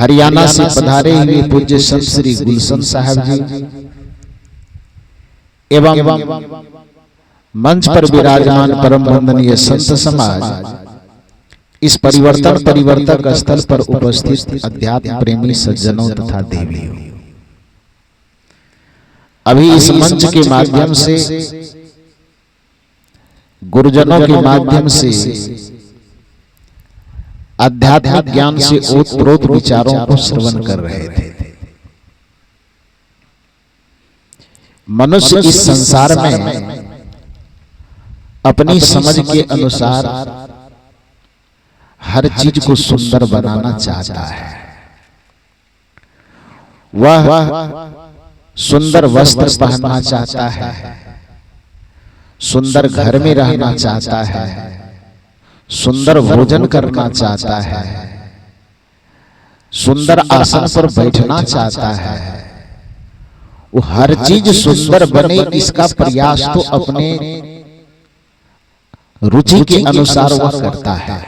हरियाणा से पधारे हुए पूज्य संत श्री गुलशन साहब जी एवं मंच पर विराजमान परम वंदनीय संत समाज, इस परिवर्तक स्थल पर उपस्थित अध्यात्म प्रेमी सज्जनों तथा देवियों, अभी इस मंच के माध्यम से, गुरुजनों के माध्यम से आध्यात्मिक ज्ञान से ओतप्रोत विचारों को श्रवण कर रहे थे। मनुष्य इस संसार में अपनी समझ के अनुसार हर चीज को सुंदर बनाना चाहता है। वह सुंदर वस्त्र पहनना चाहता है, सुंदर घर में रहना चाहता है, सुंदर भोजन करना चाहता है, सुंदर आसन पर बैठना चाहता है। वो हर चीज सुंदर बने, इसका प्रयास तो अपने रुचि के अनुसार वह करता है।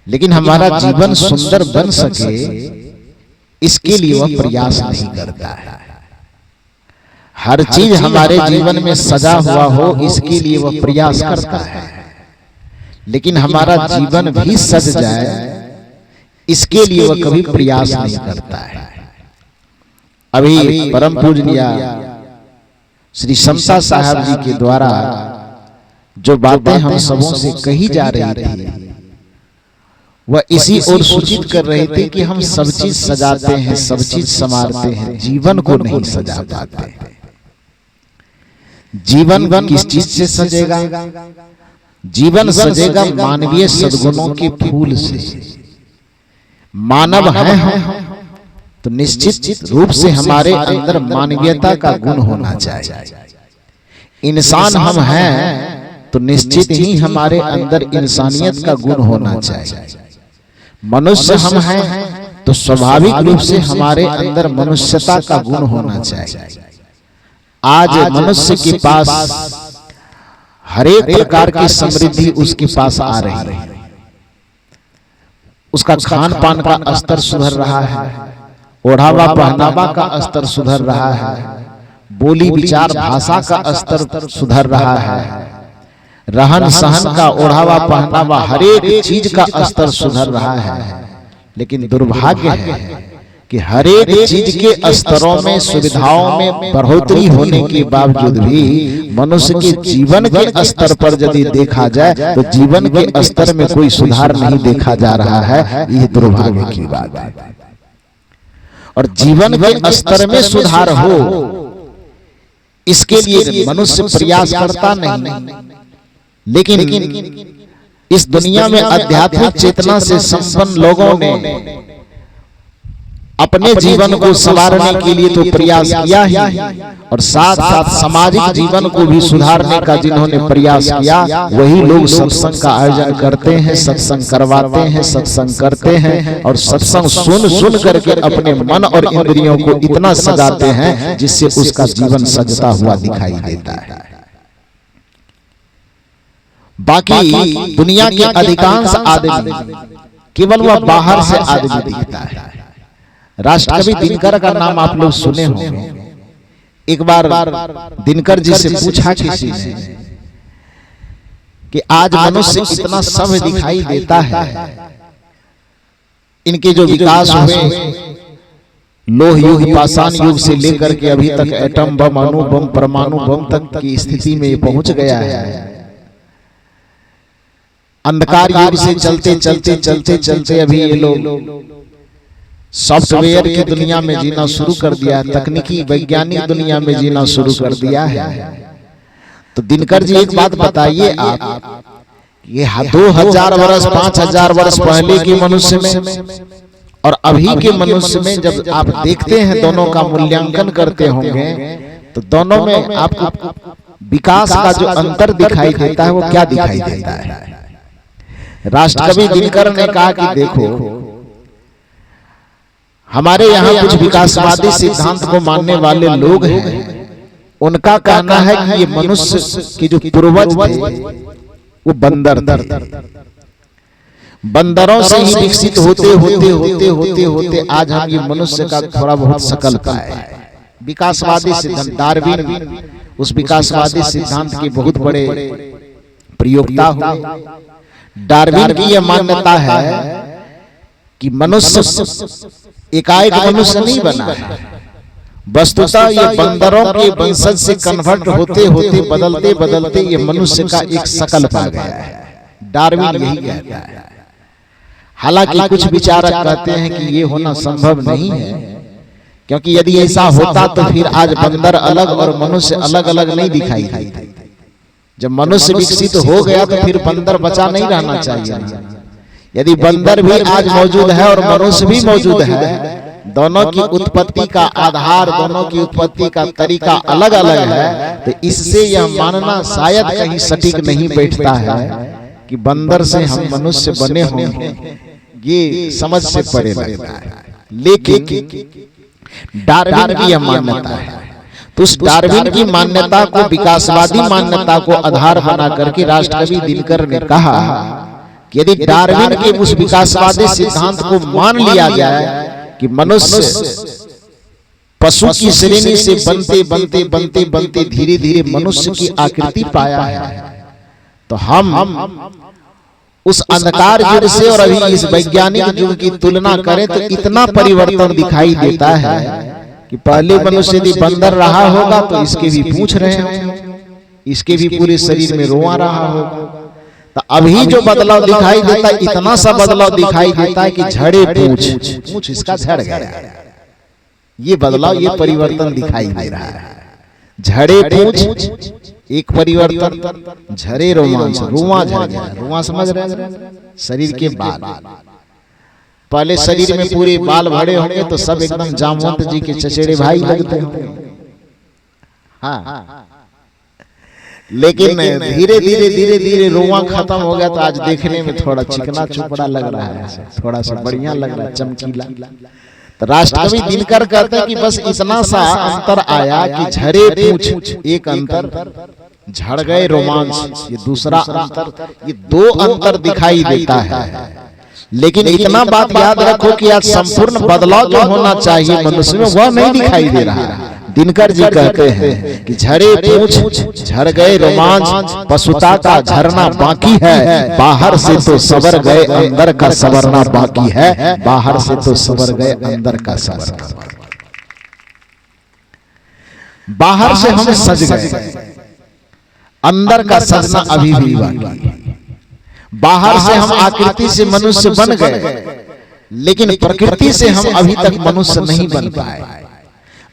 लेकिन हमारा जीवन सुंदर बन सके, इसके लिए वह प्रयास नहीं करता है। हर चीज हमारे जीवन में सजा हुआ हो, इसके लिए वह प्रयास करता है। लेकिन हमारा जीवन भी सज जाए, इसके लिए वह कभी प्रयास नहीं करता है। अभी परम पूजनीय श्री समता साहब जी के द्वारा जो बातें हम सबों से कही जा रही थी, वह इसी ओर सूचित कर रहे थे कि हम सब चीज सजाते हैं, सब चीज संवारते हैं, जीवन को नहीं सजा पाते। जीवन किस चीज से सजेगा? जीवन सजेगा मानवीय सद्गुणों के फूल से। मानव हैं हम तो निश्चित रूप से हमारे अंदर मानवीयता का गुण होना चाहिए। इंसान हम हैं तो निश्चित ही हमारे अंदर इंसानियत का गुण होना चाहिए। मनुष्य हम हैं तो स्वाभाविक रूप से हमारे अंदर मनुष्यता का गुण होना चाहिए। आज मनुष्य के पास हर एक प्रकार की समृद्धि उसके पास आ रही है। उसका खान पान का स्तर सुधर रहा है, ओढ़ावा पहनावा का स्तर सुधर रहा है, बोली विचार भाषा का स्तर सुधर रहा है, रहन सहन का, ओढ़ावा पहनावा, हर एक चीज का स्तर सुधर रहा है। लेकिन दुर्भाग्य है कि हर एक चीज के स्तरों में, सुविधाओं में बढ़ोतरी होने के बावजूद भी मनुष्य के जीवन के स्तर पर यदि देखा जाए तो जीवन के स्तर में कोई सुधार नहीं देखा जा रहा है। यह दुर्भाग्य की बात है। और जीवन के स्तर में सुधार हो, इसके लिए मनुष्य प्रयास करता नहीं। लेकिन इस दुनिया में आध्यात्मिक चेतना से संपन्न लोगों ने अपने जीवन को संवारने के लिए तो प्रयास किया ही, और साथ साथ सामाजिक जीवन को भी सुधारने का जिन्होंने प्रयास किया, वही लोग सत्संग का आयोजन करते हैं, सत्संग करवाते हैं, सत्संग करते हैं, और सत्संग सुन करके अपने मन और इंद्रियों को इतना सजाते हैं जिससे उसका जीवन सजता हुआ दिखाई देता है। बाकी दुनिया के अधिकांश आदमी केवल वह बाहर से आदमी दिखता है। राष्ट्रकवि दिनकर का नाम आप लोग सुने होंगे। एक बार दिनकर जी से पूछा किसी ने कि आज मनुष्य इतना सभ्य दिखाई देता है, इनके जो विकास हुए लोह युग, पाषाण युग से लेकर के अभी तक एटम बम, अणु बम, परमाणु बम तक की स्थिति में पहुंच गया है। अंधकार युग से चलते चलते चलते चलते अभी ये लोग सॉफ्टवेयर की दुनिया में जीना शुरू कर दिया है, तकनीकी वैज्ञानिक दुनिया में जीना शुरू कर दिया है। तो दिनकर जी एक बात बताइए, आप ये 2000 वर्ष 5000 वर्ष पहले के मनुष्य में और अभी के मनुष्य में जब आप देखते हैं, दोनों का मूल्यांकन करते होंगे, तो दोनों में आपको विकास का जो अंतर दिखाई देता है वो क्या दिखाई देता है? राष्ट्रकवि दिनकर ने कहा कि देखो, हमारे यहाँ कुछ विकासवादी सिद्धांत को मानने वाले लोग हैं, उनका कहना है कि ये मनुष्य के जो पूर्वज थे वो बंदर थे। बंदरों से ही विकसित होते होते होते होते होते आज हम ये मनुष्य का थोड़ा बहुत शकल पाए। विकासवादी सिद्धांत डार्विन उस विकासवादी सिद्धांत के बहुत बड़े प्रयोक्ता हुए। डार्विन की यह मान्यता है कि मनुष्य एकाएक मनुष्य नहीं बना है, वस्तुतः ये बंदरों के वंशज से कन्वर्ट होते होते बदलते बदलते ये मनुष्य का एक शकल पा गया है। डार्विन यही कहता है। हालांकि कुछ विचारक कहते हैं कि ये होना संभव नहीं है, क्योंकि यदि ऐसा होता तो फिर आज बंदर अलग और मनुष्य अलग अलग नहीं दिखाई देते। जब मनुष्य विकसित हो गया तो फिर बंदर बचा नहीं रहना चाहिए। यदि बंदर भी आज मौजूद है और मनुष्य भी मौजूद है, दोनों की उत्पत्ति का आधार, दोनों की उत्पत्ति का तरीका अलग अलग है, तो इससे यह मानना शायद कहीं सटीक नहीं बैठता है कि बंदर से हम मनुष्य बने होंगे। ये समझ से परे लगता है। लेकिन डार्विन की यह मान्यता है, तो उस डार्विन की मान्यता को, विकासवादी मान्यता को आधार बना करके राष्ट्रकवि दिनकर ने कहा कि यदि डार्विन के उस विकासवादी सिद्धांत को मान लिया जाए कि मनुष्य पशु की श्रेणी से बनते बनते बनते बनते धीरे धीरे मनुष्य की आकृति पाया है, तो हम उस अंधकार युग से और अभी इस वैज्ञानिक युग की तुलना करें तो इतना परिवर्तन दिखाई देता है कि पहले मनुष्य यदि बंदर रहा होगा तो इसके भी पूंछ रहे होंगे, इसके भी पूरे शरीर में रोआ रहा होगा। तो अभी जो बदलाव दिखाई देता है, इतना सा बदलाव दिखाई देता है कि झड़े पूंछ इसका झड़ गया। ये बदलाव, ये परिवर्तन दिखाई दे रहा है। झड़े पूंछ एक परिवर्तन, झरे रोमांच, रुआ झड़ गया। रुआ समझ रहे हैं? शरीर के बाल। पहले शरीर में पूरे बाल भरे होंगे तो सब एकदम जामवंत जी के चचेरे भाई लगते होंगे। हाँ, लेकिन धीरे धीरे धीरे धीरे रुआ खत्म हो गया तो आज देखने में थोड़ा चिकना चुपड़ा लग रहा है, थोड़ा सा बढ़िया लग रहा है, चमकीला। तो राष्ट्रकवि दिनकर कहते हैं कि बस इतना सा अंतर आया कि झरे पूंछ एक अंतर, झड़ गए रोमांच ये दूसरा अंतर, ये दो अंतर दिखाई देता है। लेकिन इतना बात याद रखो कि आज संपूर्ण बदलाव जो होना चाहिए मनुष्य में वह नहीं दिखाई दे रहा है। दिनकर जी कहते हैं कि झरे पूंछ, झड़ गए रोमांच, पशुता का झरना बाकी है, बाहर से तो सवर गए अंदर का सवरना बाकी है, बाहर से तो सवर गए अंदर का सवरना। बाहर से हम सज गए, अंदर का सजना अभी भी बाकी है। बाहर से हम आकृति से मनुष्य बन गए, लेकिन प्रकृति से हम अभी तक मनुष्य नहीं बन पाए।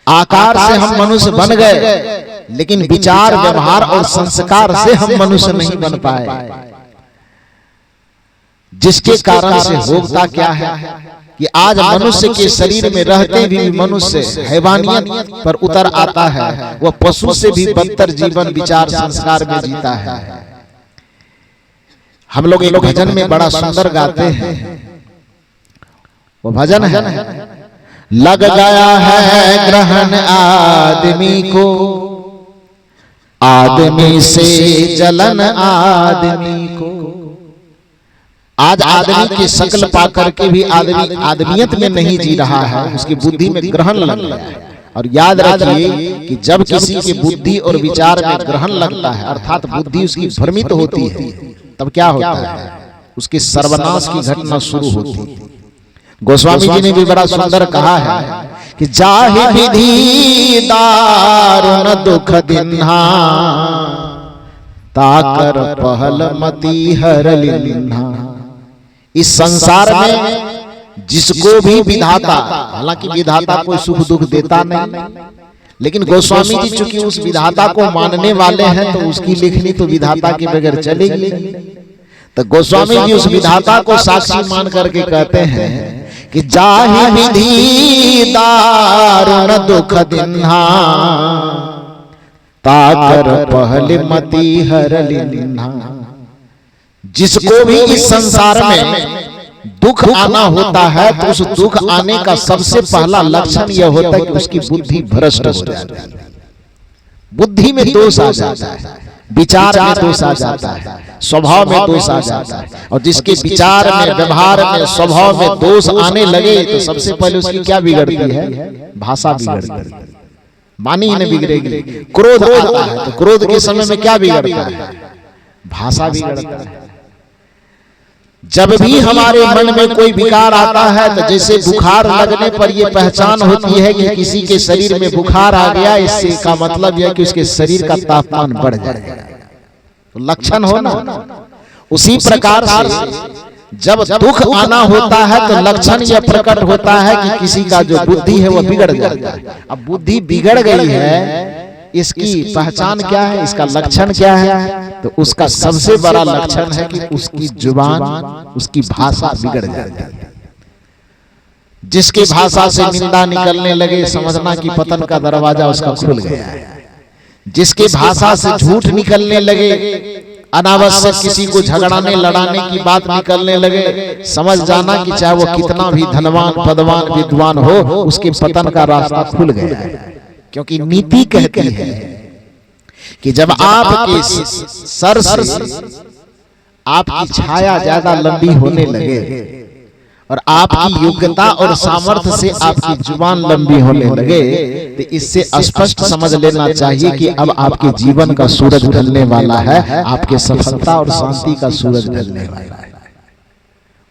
आकार से हम मनुष्य बन गए, लेकिन विचार, व्यवहार और संस्कार से हम मनुष्य नहीं बन पाए। जिसके कारण से होता क्या है कि आज मनुष्य के शरीर में रहते भी मनुष्य हैवानियत पर उतर आता है, वह पशु से भी बदतर जीवन विचार संस्कार में जीता है। हम लोग एक भजन में बड़ा सुंदर गाते हैं, वो भजन है, लग गया है ग्रहण आदमी को, आदमी से जलन आदमी को। आज आदमी की शक्ल पाकर के भी आदमी आदमियत में नहीं जी रहा है, उसकी बुद्धि में ग्रहण लग गया है। और याद रखिए कि जब किसी की बुद्धि और विचार में ग्रहण लगता है, अर्थात बुद्धि उसकी भ्रमित होती है, तब क्या होता है? उसके सर्वनाश की घटना शुरू होती है। गोस्वामी जी ने भी बड़ा सुंदर कहा है कि जाहि विधि दारुण दुख दिन्हा, ताकर पहल मति हर लिन्हा। इस संसार में जिसको भी विधाता, हालांकि विधाता कोई सुख दुख देता नहीं, लेकिन गोस्वामी जी चूंकि उस विधाता को मानने वाले हैं तो उसकी लेखनी तो विधाता के बगैर चलेगी। तो गोस्वामी जी उस विधाता को साक्षी मान करके कहते हैं कि जाहि विधि दारुण दुख दिन्हा, ताकर पहल मति हर लिन्हा। जिसको भी इस संसार में दुख आना होता है तो उस दुख आने का सबसे पहला लक्षण यह होता है कि उसकी बुद्धि भ्रष्ट हो जाती है। बुद्धि में दोष आ जाता है, विचार में दोष आ जाता है, स्वभाव में दोष आ जाता है। और जिसके विचार में, व्यवहार में, स्वभाव में दोष आने लगे तो सबसे पहले उसकी क्या बिगड़ती है? भाषा बिगड़ती है, वाणी ने बिगड़ेगी। क्रोध आता है तो क्रोध के समय में क्या बिगड़ता है? भाषा बिगड़ता है। जब भी हमारे मन में कोई विकार आता है तो जैसे बुखार लगने पर यह पहचान होती है कि किसी के शरीर में बुखार आ गया, इससे का मतलब यह कि उसके शरीर का तापमान बढ़ जाएगा, तो लक्षण हो ना। उसी प्रकार से जब दुख आना होता है तो लक्षण यह प्रकट होता है कि किसी का जो बुद्धि है वह बिगड़ जाता है। अब बुद्धि बिगड़ गई है, इसकी पहचान क्या है, इसका लक्षण क्या है? तो उसका सबसे बड़ा लक्षण है कि उसकी जुबान, उसकी भाषा बिगड़ जाती है। जिसके भाषा से निंदा निकलने लगे समझना कि पतन का दरवाजा उसका खुल गया है। जिसके भाषा से झूठ निकलने लगे, अनावश्यक किसी को झगड़ाने लड़ाने की बात निकलने लगे, समझ जाना कि चाहे वो कितना भी धनवान, पदवान, विद्वान हो, उसके पतन का रास्ता खुल गया है। क्योंकि नीति कहती है कि जब आपके सर से आपकी छाया ज्यादा लंबी होने लगे और आपकी योग्यता और सामर्थ्य से आपकी जुबान लंबी होने लगे, तो इससे स्पष्ट समझ लेना चाहिए कि अब आपके जीवन का सूरज ढलने वाला है, आपके सफलता और शांति का सूरज ढलने वाला है।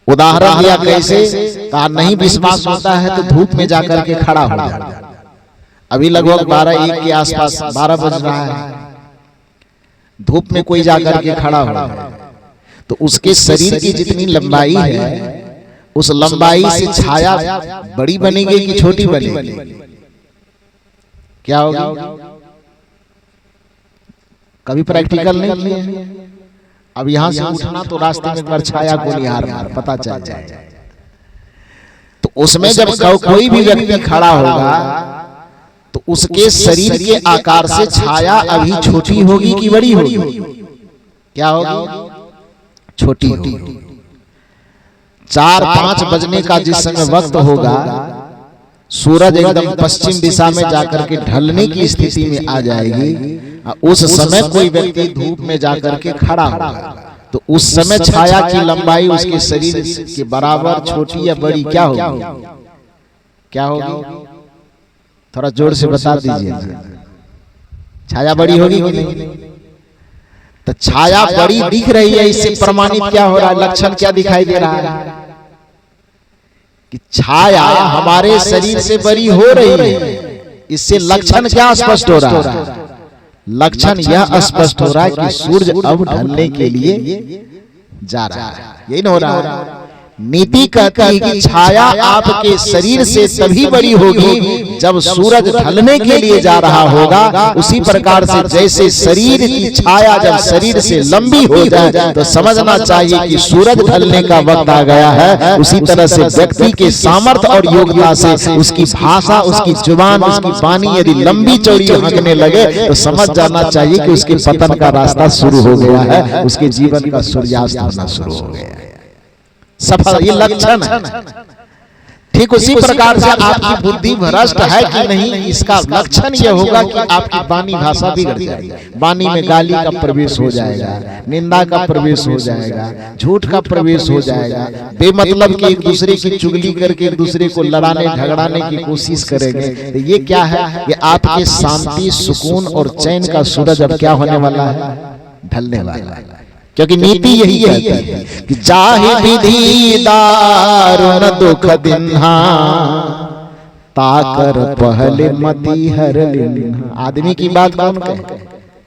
उदाहरण दिया कैसे? कहा नहीं विश्वास होता है तो धूप में जाकर के खड़ा हो जाए। अभी लगभग 12-1 के आसपास, 12 बज रहा है, धूप में कोई जाकर के खड़ा हो तो उसके शरीर की जितनी लंबाई है उस लंबाई से छाया बड़ी बनेगी कि छोटी बनेगी? क्या होगी? कभी प्रैक्टिकल नहीं किए? अब यहां से उठना तो रास्ते में एक बार छाया को निहार मार पता चल जाए। तो उसमें जब कोई भी व्यक्ति खड़ा होगा तो उसके शरीर के आकार से छाया अभी छोटी होगी कि बड़ी होगी? क्या होगी? छोटी होगी। 4-5 बजने का जिस समय वक्त होगा, सूरज एकदम पश्चिम दिशा में जाकर के ढलने की स्थिति में आ जाएगी, उस समय कोई व्यक्ति धूप में जाकर के खड़ा होगा तो उस समय छाया की लंबाई उसके शरीर के बराबर, छोटी या बड़ी क्या होगी? क्या होगी? थोड़ा जोर से बता दीजिए। छाया बड़ी होगी कि नहीं? तो छाया बड़ी दिख रही है, इससे प्रमाणित क्या हो रहा है? लक्षण क्या दिखाई दे रहा है? कि छाया हमारे शरीर से बड़ी हो रही है। इससे लक्षण क्या स्पष्ट हो रहा है? लक्षण यह स्पष्ट हो रहा है कि सूरज अब ढलने के लिए जा रहा है। यही ना हो रहा है? नीति कहती है कि छाया आपके शरीर से तभी बड़ी होगी जब सूरज ढलने के लिए जा रहा होगा। उसी प्रकार से जैसे शरीर की छाया जब शरीर से लंबी हो जाए तो समझना चाहिए कि सूरज ढलने का वक्त आ गया है। उसी तरह से व्यक्ति के सामर्थ्य और योग्यता से उसकी भाषा, उसकी जुबान, उसकी वाणी यदि लंबी चौड़ी भागने लगे तो समझ जाना चाहिए कि उसके पतन का रास्ता शुरू हो गया है, उसके जीवन का सूर्यास्त होना शुरू हो गया है। सफल ये लक्षण है। ठीक उसी प्रकार से आपकी बुद्धि भ्रष्ट है कि नहीं, इसका लक्षण यह होगा कि आपकी वाणी भाषा बिगड़ जाएगी। वाणी में गाली का प्रवेश हो जाएगा, निंदा का प्रवेश हो जाएगा, झूठ का प्रवेश हो जाएगा, बेमतलब के एक दूसरे की चुगली करके एक दूसरे को लड़ाने झगड़ाने की कोशिश करेंगे। तो ये क्या है? ये आपके शांति, सुकून और चैन का सूरज अब क्या होने वाला है? ढलने वाला है। क्योंकि नीति यही कहती है कि चाहे विधि दारुण दुख दिन्हा ताकर पहले मति हर लिन्हा। आदमी की बात कौन कहे?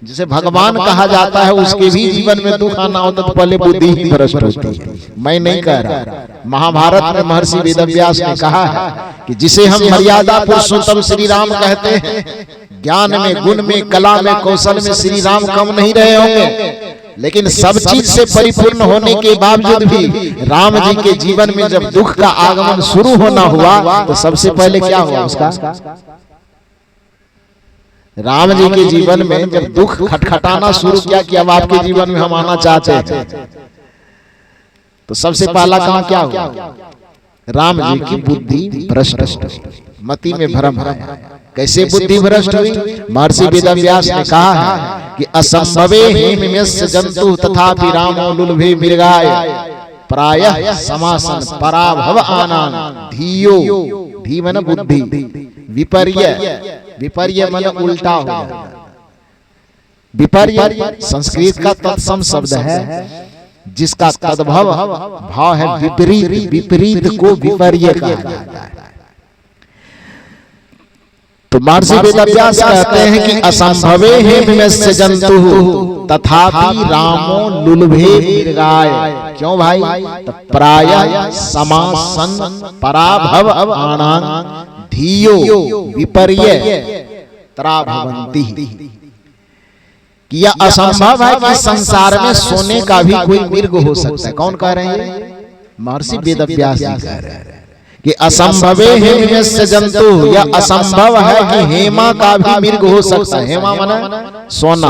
जिसे भगवान कहा जाता है उसके भी जीवन में दुख आना होता तो पहले बुद्धि ही भ्रष्ट होती है। मैं नहीं कह रहा, महाभारत में महर्षि वेदव्यास ने कहा है कि जिसे हम मर्यादा पुरुषोत्तम श्री राम कहते हैं, ज्ञान में, गुण में, कला में, कौशल में श्री राम कम नहीं रहे होंगे, लेकिन सब चीज से परिपूर्ण होने के बावजूद भी राम जी के जीवन में जब दुख का आगमन शुरू होना हुआ तो सबसे पहले क्या हुआ उसका? राम जी के जीवन में जब दुख खटखटाना शुरू किया कि अब आपके जीवन में हम आना चाहते हैं, तो सबसे पहला काम क्या हुआ? राम जी की बुद्धि भ्रष्ट, मति में भ्रम है। कैसे बुद्धि भ्रष्ट हुई? महर्षि वेदव्यास ने कहा है कि असंभवे हेमयस्य जंतु तथापि रामो लुलभे मृगाय प्रायः समासन पराभव आनान धियो। धी मन बुद्धि, विपर्य, विपर्य मन उल्टा हो जाना। विपर्य संस्कृत का तत्सम शब्द है जिसका तद्भव भाव है विपरीत। विपरीत को विपर्य कहा जाता है। तो महर्षि वेदव्यास कहते हैं कि असंभवे हेमयस्य जंतु तथापि रामो लुलभे मृगाय। क्यों भाई? प्रायः समासन पराभव आनान धियो विपर्य तराभवन्ति। कि यह असंभव है कि संसार में सोने का भी कोई मृग हो सकता है। कौन कह रहे हैं? महर्षि वेदव्यास जी कह रहे हैं कि असंभवे हेमयस्य जंतु, यह असंभव है कि हेमा का भी मृग हो सकता है। हेमा माने सोना।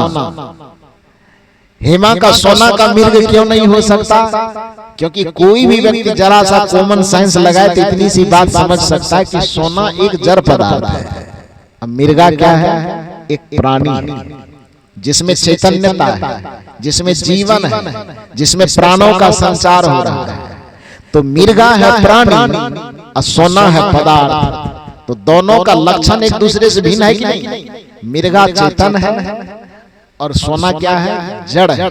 हेमा का सोना का मृग क्यों नहीं हो सकता? क्योंकि कोई भी व्यक्ति जरा सा कॉमन सेंस लगाए तो इतनी सी बात समझ सकता है कि सोना एक जड़ पदार्थ है। अब मृगा क्या है? एक प्राणी जिसमें चैतन्यता है, जिसमें जीवन है, जिसमें प्राणों का संचार हो रहा है। तो मृगा है प्राणी और सोना है पदार्थ। तो दोनों का लक्षण एक दूसरे से भिन्न है कि नहीं? मृगा चेतन है और सोना क्या है? जड़ है।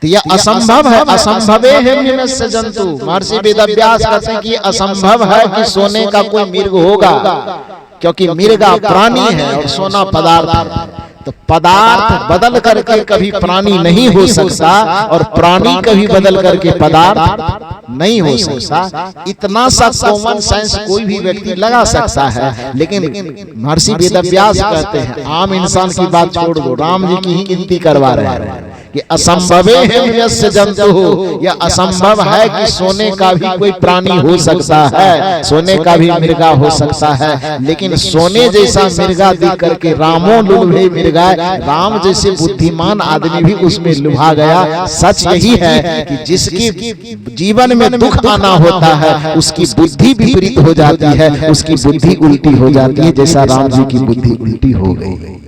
तो यह असंभव है। असंभवे हेमयस्य जंतु। महर्षि वेदव्यास कहते हैं कि असंभव है कि सोने का कोई मृग होगा, क्योंकि मृगा प्राणी है और सोना पदार्थ है। तो पदार्थ बदल करके कभी प्राणी नहीं हो सकता और प्राणी कभी बदल करके पदार्थ नहीं हो सकता। इतना सा कॉमन सेंस कोई भी व्यक्ति लगा सकता है। लेकिन महर्षि वेदव्यास कहते हैं आम इंसान की बात छोड़ दो, राम जी की ही गिनती करवा रहे हैं कि असंभवे हेमयस्य जंतु, यह असंभव है कि सोने का भी कोई प्राणी हो सकता है, सोने का भी मृगा हो सकता है। लेकिन सोने जैसा मृगा देख करके रामो लुलभे मृगाय, राम जैसे बुद्धिमान आदमी भी उसमें लुभा गया। सच यही है कि जिसकी जीवन में दुख आना होता है उसकी बुद्धि विपरीत हो जाती है, उसकी बुद्धि उल्टी हो जाती है, जैसा राम जी की बुद्धि उल्टी हो गई।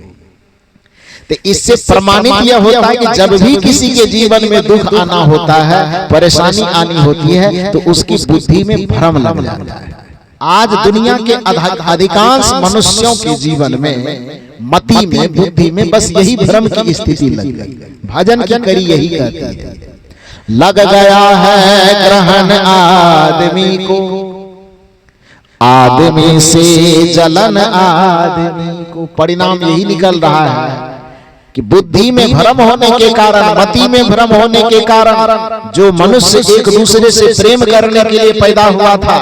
तो इससे प्रमाणित यह होता है कि जब भी किसी के जीवन में दुख आना होता है, परेशानी आनी होती है, तो उसकी बुद्धि में भ्रम लग जाता है। आज दुनिया के अधिकांश मनुष्यों के जीवन में मति में, बुद्धि में बस यही भ्रम की स्थिति लग गई। भजन की करी यही कहती है, लग गया है ग्रहण आदमी को, आदमी से जलन आदमी को। परिणाम यही निकल रहा है कि बुद्धि में भ्रम होने के कारण, मति में भ्रम होने के कारण जो मनुष्य एक दूसरे से प्रेम करने के लिए पैदा हुआ था,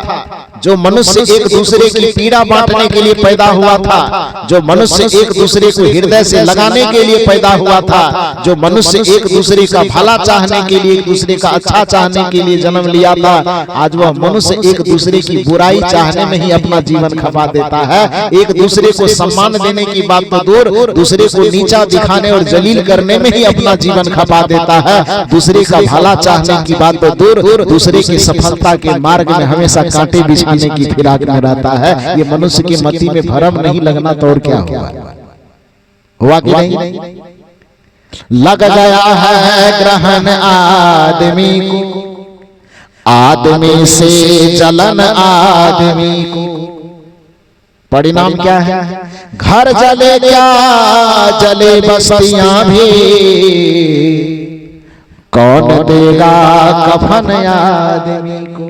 जो मनुष्य एक दूसरे की पीड़ा बांटने के लिए पैदा हुआ था, जो मनुष्य एक दूसरे को हृदय से लगाने के लिए पैदा हुआ था, जो मनुष्य एक दूसरे का भला चाहने के लिए, एक दूसरे का अच्छा चाहने के लिए जन्म लिया था, आज वह मनुष्य एक दूसरे की बुराई चाहने में ही अपना जीवन खपा देता है। एक दूसरे को सम्मान देने की बात तो दूर, दूसरे को नीचा दिखाने और जलील करने में ही अपना जीवन खपा देता है। दूसरे का भला चाहने की बात तो दूर, दूसरे की सफलता के मार्ग में हमेशा कांटे बिछाने की फिराक में रहता है। ये मनुष्य की मति में भ्रम नहीं लगना तो और क्या हुआ कि नहीं? लग गया है ग्रहण आदमी को, आदमी से जलन आदमी को। परिणाम क्या है? घर जले क्या जले बस्तियां भी, कौन देगा कफन आदमी को।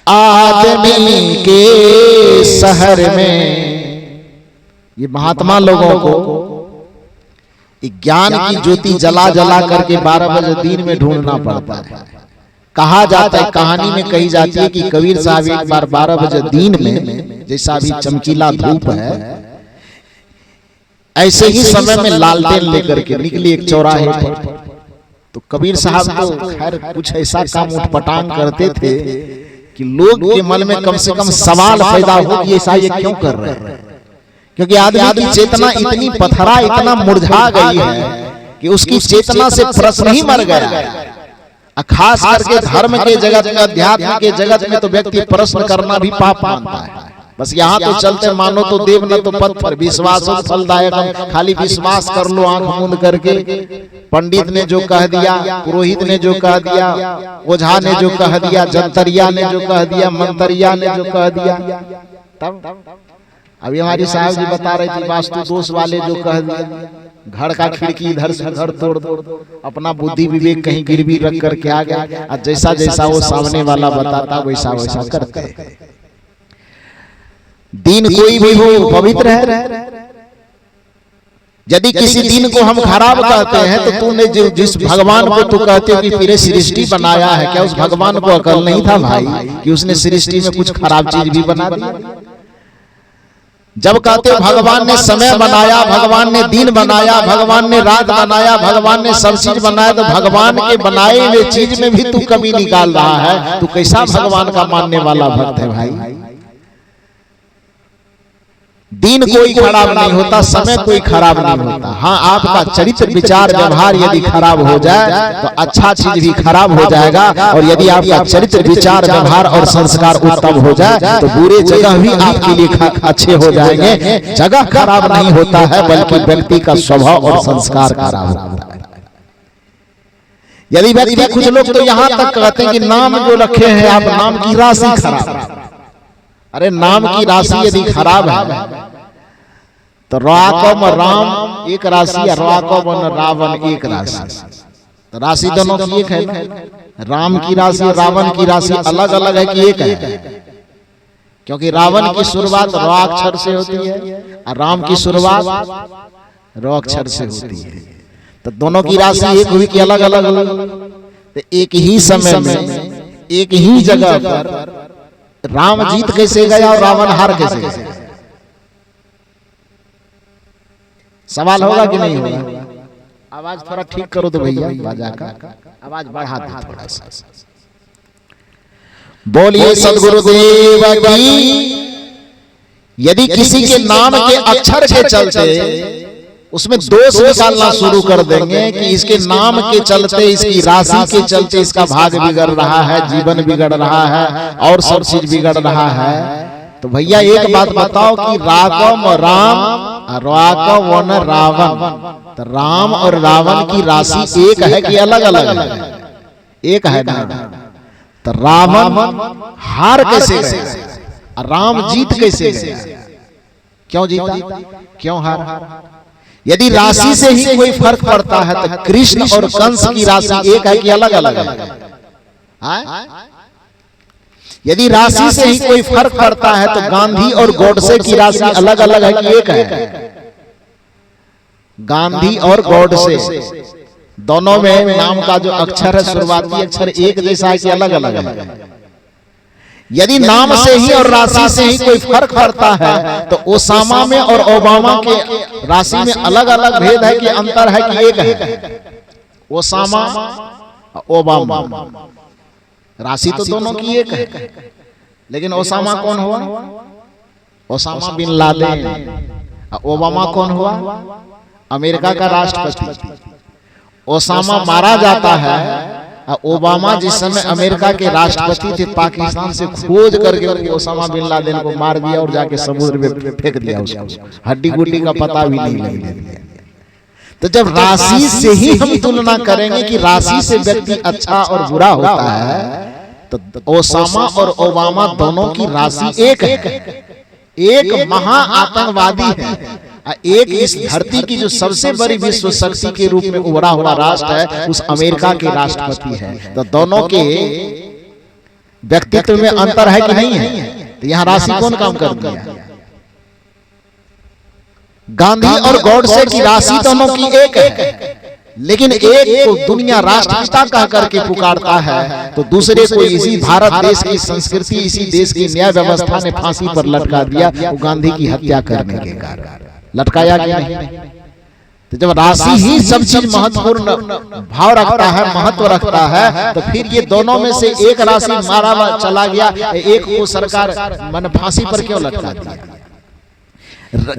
आदमी के शहर में ये महात्मा लोगों को ज्ञान की ज्योति जला जला करके 12 बजे दिन में ढूंढना पड़ता है। कहा जाता है, कहानी में कही जाती है कि कबीर साहब एक बार 12 बजे दिन में, जैसा भी चमकीला धूप है, ऐसे ही समय में लालटेन लेकर के निकली एक चौराहे पर। तो कबीर साहब तो खैर कुछ ऐसा काम उठपटांग करते थे कि लोग के मन में कम से कम सवाल पैदा हो कि ऐसा ये क्यों कर रहे हैं। क्योंकि आदमी की चेतना इतनी पथरा, इतना मुरझा गई है कि उसकी चेतना से प्रश्न ही मर गया है। खास करके धर्म के जगत में, अध्यात्म के जगत में तो व्यक्ति प्रश्न करना भी पाप मानता है। बस यहाँ तो चलते मानो तो देव न तो पत्थर, विश्वास फलदायक, खाली विश्वास कर लो आंख मूंद करके। पंडित ने जो कह दिया, पुरोहित ने जो कह दिया, ओझा ने जो कह दिया, जंतरिया ने जो कह दिया, मंतरिया ने जो कह दिया, तब अभी हमारी साहब जी बता रही थी वास्तु दोष वाले जो कह दिया, घर का खिड़की इधर से घर तोड़ दो, अपना बुद्धि विवेक कहीं गिरवी रख करके आ गया, और जैसा जैसा वो सामने वाला बताता वैसा वैसा करते हैं। दिन कोई भी हो पवित्र है। यदि किसी दिन को हम खराब कहते हैं तो तूने जिस भगवान को तू कहते हो कि तेरे सृष्टि बनाया है, क्या उस भगवान को अकल नहीं था भाई कि उसने सृष्टि में कुछ खराब चीज भी बना दी? जब कहते हो भगवान ने समय बनाया, भगवान ने दिन बनाया, भगवान ने रात बनाया, भगवान ने सब चीज बनाया, तो भगवान के बनाए हुए चीज में भी तू कमी निकाल रहा है, तू कैसा भगवान का मानने वाला भक्त है भाई? दिन कोई खराब नहीं होता, समय कोई खराब नहीं होता। हाँ, आपका चरित्र विचार व्यवहार यदि खराब हो जाए तो अच्छा चीज भी खराब हो जाएगा, और यदि आपका चरित्र विचार व्यवहार और संस्कार उत्तम हो जाए तो बुरे जगह भी आपके लिए अच्छे हो जाएंगे। जगह खराब नहीं होता है, बल्कि व्यक्ति का स्वभाव और संस्कार खराब होता है। यदि व्यक्ति, कुछ लोग तो यहाँ तक कहते हैं कि नाम जो रखे हैं आप, नाम की राशि खराब। अरे नाम की राशि यदि खराब है तो राकम राम एक राशि, राकम रावण एक राशि, तो राशि दोनों की एक है। राम की राशि रावण की राशि अलग अलग है कि एक है? क्योंकि रावण की शुरुआत र अक्षर से होती है और राम की शुरुआत र अक्षर से होती है। तो दोनों की राशि एक हुई कि अलग अलग? तो एक ही समय में एक ही जगह पर राम जीत कैसे गया और रावण हार कैसे गया? सवाल होगा कि नहीं होगा? आवाज थोड़ा ठीक करो तो भैया, बाजा का आवाज बढ़ा दो थोड़ा सा। बोलिए सदगुरुदेव की। यदि किसी के नाम के अक्षर के चलते उसमें दोष निकालना शुरू कर देंगे कि इसके नाम के चलते, इसकी राशि के चलते इसका भाग बिगड़ रहा है, जीवन बिगड़ रहा है और सब चीज बिगड़ रहा है, तो भैया एक बात बताओ कि राकम राम राकम रावण, तो राम और रावण की राशि एक है कि अलग अलग है? एक है ना। तो रावण हार कैसे गया, राम जीत कैसे गया? क्यों जीता, क्यों हार? यदि राशि से ही कोई फर्क पड़ता है तो कृष्ण और कंस की राशि एक है कि अलग अलग है? यदि राशि से ही कोई फर्क पड़ता है तो गांधी और गोडसे की राशि अलग अलग है कि एक है? गांधी और गोडसे दोनों में नाम का जो अक्षर है, शुरुआती अक्षर एक जैसा है कि अलग अलग है? यदि नाम से ही और राशि से ही कोई फर्क पड़ता है तो ओसामा में और ओबामा के राशि में अलग अलग भेद है कि अंतर है कि एक है? ओसामा ओबामा राशि तो दोनों की एक है, लेकिन ओसामा कौन हुआ? Osama bin Laden. ओबामा कौन हुआ? अमेरिका का राष्ट्रपति। ओसामा मारा जाता है, ओबामा जिस समय अमेरिका के राष्ट्रपति थे पाकिस्तान से खोज करके ओसामा बिन लादेन को मार दिया और जाके समुद्र में फेंक दिया, उसको हड्डी गुड्डी का पता भी नहीं लगने दिया। तो जब राशि से ही हम तुलना करेंगे कि राशि से व्यक्ति अच्छा और बुरा होता है, तो ओसामा और ओबामा दोनों की राशि एक है। एक महा आतंकवादी है, एक इस धरती की जो सबसे बड़ी विश्व शक्ति के रूप में उभरा हुआ राष्ट्र है उस अमेरिका के राष्ट्रपति है। तो दोनों के व्यक्तित्व में अंतर है कि नहीं है? तो यहाँ राशि कौन काम करती है? गांधी और गॉडसे की राशि दोनों की एक है, लेकिन एक को दुनिया राष्ट्रपिता कह करके पुकारता है तो दूसरे को इसी भारत देश की संस्कृति, इसी देश की न्याय व्यवस्था ने फांसी पर लटका दिया, वो गांधी की हत्या करने के कारण लटकाया गया नहीं। तो जब राशि ही सब चीज महत्वपूर्ण भाव रखता है, महत्व रखता है, तो फिर ये दोनों में से एक राशि मारा चला गया, एक को सरकार मन फांसी पर क्यों लटका दिया?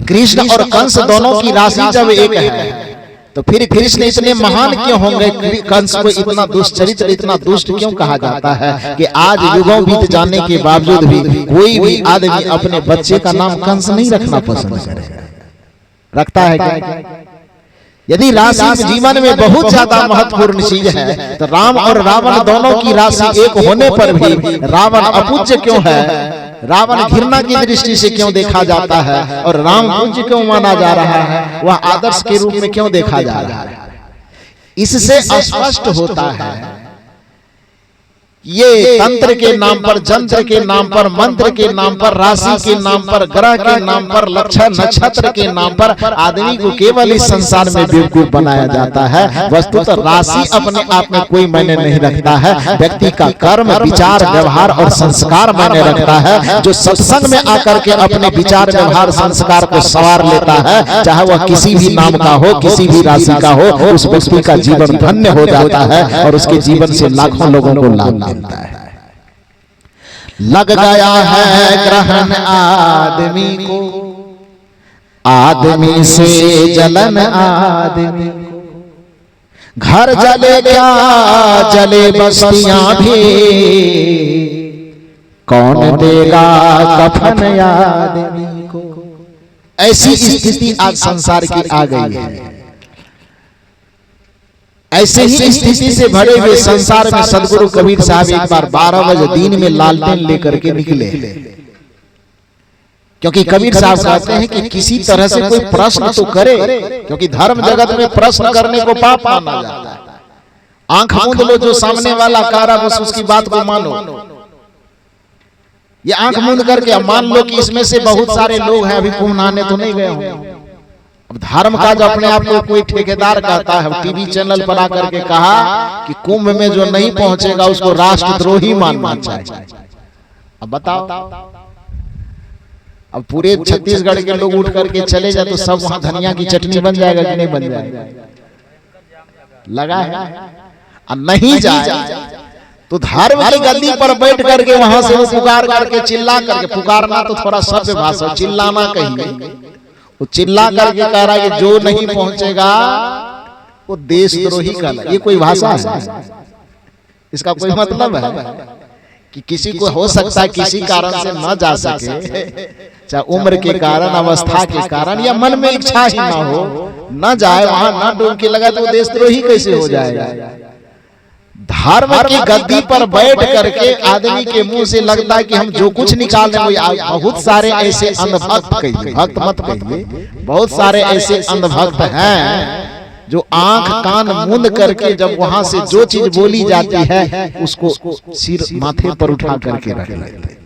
कृष्ण और कंस दोनों की राशि जब एक है तो फिर कृष्ण इतने महान क्यों होंगे? कंस को इतना दुष्चरित्र, इतना दुष्ट क्यों कहा जाता है कि आज युगों बीत जाने के बावजूद भी कोई भी आदमी अपने बच्चे का नाम कंस नहीं रखना पसंद करेगा? रखता है क्या? यदि राशि जीवन में बहुत ज्यादा महत्वपूर्ण चीज है तो राम और रावण दोनों की राशि एक होने पर भी रावण अपूज्य क्यों है? रावण घृणा की दृष्टि से क्यों देखा जाता है और राम पूज्य क्यों माना जा रहा है? वह आदर्श के रूप में क्यों देखा जा रहा है? इससे स्पष्ट होता है ये तंत्र के नाम पर, जंत्र के नाम पर, मंत्र के नाम पर, राशि के नाम पर, ग्रह के नाम पर, लक्षण नक्षत्र के नाम पर आदमी को केवल इस संसार में बेवकूफ बनाया जाता है। वस्तुतः राशि अपने आप में कोई मायने नहीं रखता है। व्यक्ति का कर्म, विचार, व्यवहार और संस्कार मायने रखता है। जो सत्संग में आकर के अपने विचार, व्यवहार, संस्कार को संवार लेता है, चाहे वह किसी भी नाम का हो, किसी भी राशि का हो, उस व्यक्ति का जीवन धन्य हो जाता है और उसके जीवन से लाखों लोगों को लाभ। लग गया है ग्रहण आदमी को, आदमी से जलन आदमी को, घर जले क्या जले बस्तियां भी, कौन देगा कफन आदमी को। ऐसी स्थिति आज संसार की आ गई है। ऐसे ही स्थिति से भरे हुए संसार में सदगुरु कबीर साहब एक बार 12 बजे दिन में लालटेन लेकर के निकले, क्योंकि कबीर साहब कहते हैं कि किसी तरह से कोई प्रश्न तो करे, क्योंकि धर्म जगत में प्रश्न करने को पाप माना जाता है। आंख मूंद लो, जो सामने वाला कह रहा बस उसकी बात को मानो। ये आंख मूंद करके मान लो कि इसमें से बहुत सारे लोग हैं अभी कुंभ नहाने तो नहीं गए होंगे। अब धर्म का जो अपने आप को कोई ठेकेदार कहता है, टीवी चैनल पर आकर के कहा कि कुंभ में जो नहीं पहुंचेगा उसको राष्ट्रद्रोही मानना चाहिए। अब बताओ, अब पूरे छत्तीसगढ़ के लोग उठ करके चले जाए तो सब वहां धनिया की चटनी बन जाएगा कि नहीं बन जाएगा? लगा है। अब नहीं जाए तो धर्म की गद्दी पर बैठ करके वहां से पुकार करके चिल्ला करके, पुकारना तो थोड़ा सभ्य भाषा, चिल्लाना कहिए, वो चिल्ला करके कह रहा है कि जो नहीं पहुंचेगा वो देशद्रोही कहलाएगा। ये कोई भाषा है? इसका कोई मतलब है कि किसी को हो सकता है किसी कारण से न जा सके, चाहे उम्र के कारण, अवस्था के कारण, या मन में इच्छा ही ना हो, न जाए वहां, न डुबकी लगाए, तो देशद्रोही कैसे हो जाएगा? धर्म की गद्दी पर बैठ करके आदमी के मुंह से लगता है कि हम जो कुछ निकालने, बहुत सारे ऐसे अंधभक्त, कहिए भक्त मत कहिए, बहुत सारे ऐसे अंधभक्त हैं जो आंख कान मूंद करके जब वहां से जो चीज बोली जाती है उसको सिर माथे पर उठा करके रख लेते हैं।